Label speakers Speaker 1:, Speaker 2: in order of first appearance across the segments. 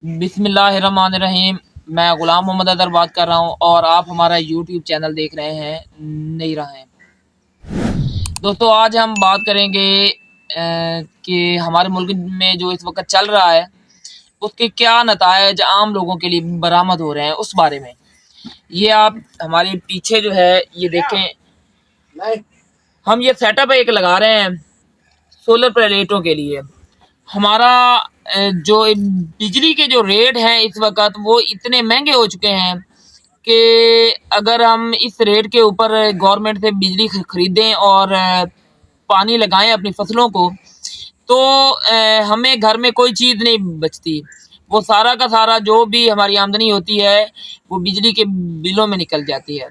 Speaker 1: بسم اللہ الرحمن الرحیم۔ میں غلام محمد اظہر بات کر رہا ہوں اور آپ ہمارا یوٹیوب چینل دیکھ رہے ہیں نہیں رہے ہیں دوستو۔ آج ہم بات کریں گے کہ ہمارے ملک میں جو اس وقت چل رہا ہے اس کے کیا نتائج عام لوگوں کے لیے برآمد ہو رہے ہیں اس بارے میں۔ یہ آپ ہمارے پیچھے جو ہے یہ دیکھیں، ہم یہ سیٹ اپ ایک لگا رہے ہیں سولر پلیٹوں کے لیے۔ ہمارا جو بجلی کے جو ریٹ ہیں اس وقت وہ اتنے مہنگے ہو چکے ہیں کہ اگر ہم اس ریٹ کے اوپر گورنمنٹ سے بجلی خریدیں اور پانی لگائیں اپنی فصلوں کو تو ہمیں گھر میں کوئی چیز نہیں بچتی۔ وہ سارا کا سارا جو بھی ہماری آمدنی ہوتی ہے وہ بجلی کے بلوں میں نکل جاتی ہے۔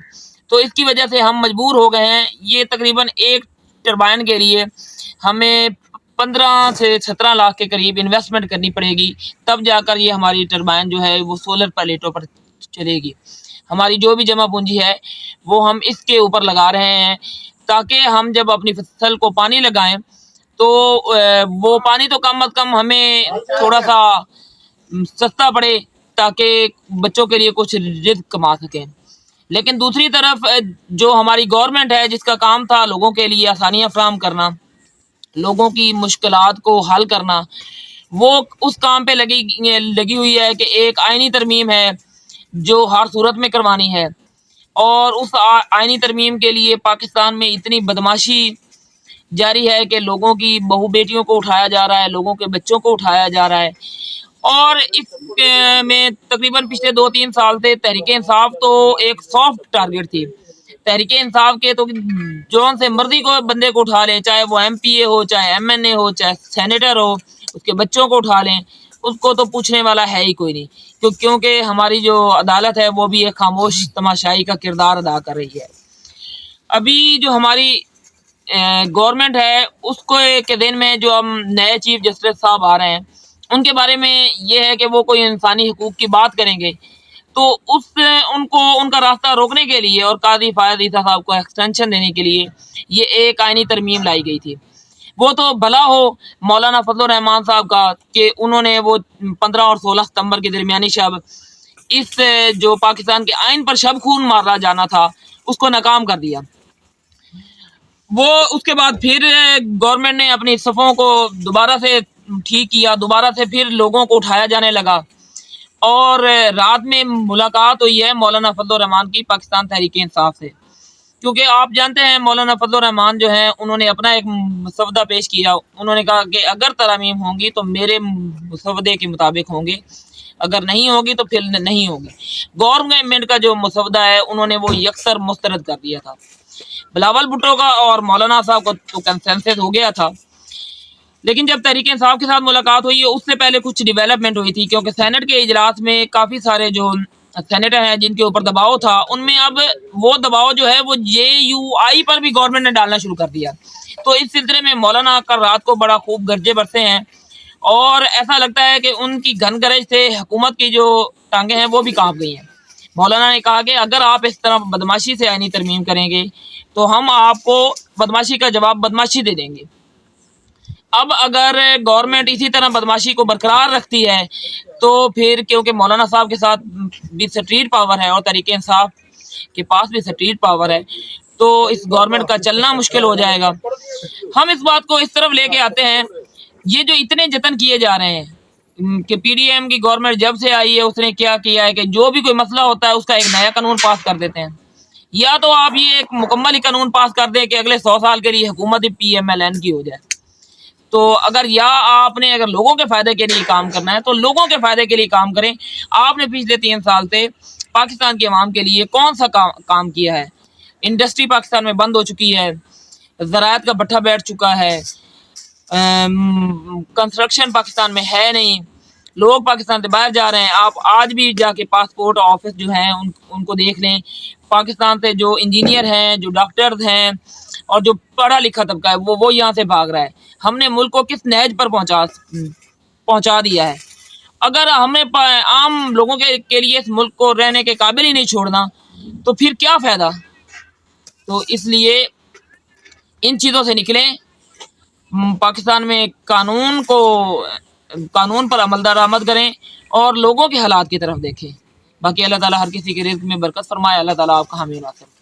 Speaker 1: تو اس کی وجہ سے ہم مجبور ہو گئے ہیں، یہ تقریباً ایک ٹربائن کے لیے ہمیں 15 سے 17 لاکھ کے قریب انویسٹمنٹ کرنی پڑے گی، تب جا کر یہ ہماری ٹربائن جو ہے وہ سولر پلیٹوں پر چلے گی۔ ہماری جو بھی جمع پونجی ہے وہ ہم اس کے اوپر لگا رہے ہیں تاکہ ہم جب اپنی فصل کو پانی لگائیں تو وہ پانی تو کم از کم ہمیں تھوڑا سا سستا پڑے تاکہ بچوں کے لیے کچھ رزق کما سکیں۔ لیکن دوسری طرف جو ہماری گورنمنٹ ہے جس کا کام تھا لوگوں کے لیے آسانیاں فراہم کرنا، لوگوں کی مشکلات کو حل کرنا، وہ اس کام پہ لگی ہوئی ہے کہ ایک آئینی ترمیم ہے جو ہر صورت میں کروانی ہے۔ اور اس آئینی ترمیم کے لیے پاکستان میں اتنی بدماشی جاری ہے کہ لوگوں کی بہو بیٹیوں کو اٹھایا جا رہا ہے، لوگوں کے بچوں کو اٹھایا جا رہا ہے۔ اور اس میں تقریباً پچھلے 2-3 سال سے تحریک انصاف تو ایک سافٹ ٹارگٹ تھی۔ تحریک انصاف کے تو جون سے مرضی کو بندے کو اٹھا لیں، چاہے وہ ایم پی اے ہو، چاہے ایم این اے ہو، چاہے سینیٹر ہو، اس کے بچوں کو اٹھا لیں، اس کو تو پوچھنے والا ہے ہی کوئی نہیں، کیونکہ ہماری جو عدالت ہے وہ بھی ایک خاموش تماشائی کا کردار ادا کر رہی ہے۔ ابھی جو ہماری گورنمنٹ ہے اس کو کے دن میں جو ہم نئے چیف جسٹس صاحب آ رہے ہیں ان کے بارے میں یہ ہے کہ وہ کوئی انسانی حقوق کی بات کریں گے تو ان کا راستہ روکنے کے لیے اور قاضی فائز عیسیٰ صاحب کو ایکسٹینشن دینے کے لیے یہ ایک آئینی ترمیم لائی گئی تھی۔ وہ تو بھلا ہو مولانا فضل الرحمان صاحب کا کہ انہوں نے وہ 15 اور 16 ستمبر کی درمیانی شب اس جو پاکستان کے آئین پر شب خون مارا جانا تھا اس کو ناکام کر دیا۔ وہ اس کے بعد پھر گورنمنٹ نے اپنی صفوں کو دوبارہ سے ٹھیک کیا، دوبارہ سے پھر لوگوں کو اٹھایا جانے لگا، اور رات میں ملاقات ہوئی ہے مولانا فضل الرحمان کی پاکستان تحریک انصاف سے، کیونکہ آپ جانتے ہیں مولانا فضل الرحمان جو ہیں انہوں نے اپنا ایک مسودہ پیش کیا۔ انہوں نے کہا کہ اگر ترامیم ہوں گی تو میرے مسودے کے مطابق ہوں گے، اگر نہیں ہوگی تو پھر نہیں ہوگی۔ گورنمنٹ کا جو مسودہ ہے انہوں نے وہ یکسر مسترد کر دیا تھا۔ بلاول بھٹو کا اور مولانا صاحب کا تو کنسنسس ہو گیا تھا، لیکن جب تحریک انصاف کے ساتھ ملاقات ہوئی اس سے پہلے کچھ ڈیولپمنٹ ہوئی تھی، کیونکہ سینٹ کے اجلاس میں کافی سارے جو سینیٹر ہیں جن کے اوپر دباؤ تھا ان میں اب وہ دباؤ جو ہے وہ JUI پر بھی گورنمنٹ نے ڈالنا شروع کر دیا۔ تو اس سلسلے میں مولانا کل رات کو بڑا خوب گرجے برسے ہیں اور ایسا لگتا ہے کہ ان کی گھن گرج سے حکومت کی جو ٹانگیں ہیں وہ بھی کانپ گئی ہیں۔ مولانا نے کہا کہ اگر آپ اس طرح بدماشی سے آئینی ترمیم کریں گے تو ہم آپ کو بدماشی کا جواب بدماشی دے دیں گے۔ اب اگر گورنمنٹ اسی طرح بدماشی کو برقرار رکھتی ہے تو پھر کیونکہ مولانا صاحب کے ساتھ بھی اسٹریٹ پاور ہے اور تحریک انصاف کے پاس بھی اسٹریٹ پاور ہے تو اس گورنمنٹ کا چلنا مشکل ہو جائے گا۔ ہم اس بات کو اس طرف لے کے آتے ہیں، یہ جو اتنے جتن کیے جا رہے ہیں کہ پی ڈی ایم کی گورنمنٹ جب سے آئی ہے اس نے کیا کیا ہے کہ جو بھی کوئی مسئلہ ہوتا ہے اس کا ایک نیا قانون پاس کر دیتے ہیں، یا تو آپ یہ ایک مکمل ہی قانون پاس کر دیں کہ اگلے 100 سال کے لیے حکومت PMLN کی ہو جائے۔ تو اگر آپ نے اگر لوگوں کے فائدے کے لیے کام کرنا ہے تو لوگوں کے فائدے کے لیے کام کریں۔ آپ نے پچھلے 3 سال سے پاکستان کے عوام کے لیے کون سا کام کیا ہے؟ انڈسٹری پاکستان میں بند ہو چکی ہے، زراعت کا بٹھا بیٹھ چکا ہے، کنسٹرکشن پاکستان میں ہے نہیں، لوگ پاکستان سے باہر جا رہے ہیں۔ آپ آج بھی جا کے پاسپورٹ آفس جو ہیں ان کو دیکھ لیں، پاکستان سے جو انجینئر ہیں، جو ڈاکٹرز ہیں اور جو پڑھا لکھا طبقہ ہے وہ یہاں سے بھاگ رہا ہے۔ ہم نے ملک کو کس نہج پر پہنچا دیا ہے؟ اگر ہمیں عام لوگوں کے لیے اس ملک کو رہنے کے قابل ہی نہیں چھوڑنا تو پھر کیا فائدہ؟ تو اس لیے ان چیزوں سے نکلیں، پاکستان میں قانون کو قانون پر عمل درآمد کریں اور لوگوں کے حالات کی طرف دیکھیں. باقی اللہ تعالیٰ ہر کسی کے رزق میں برکت فرمائے. اللہ تعالیٰ آپ کا حامی و ناصر.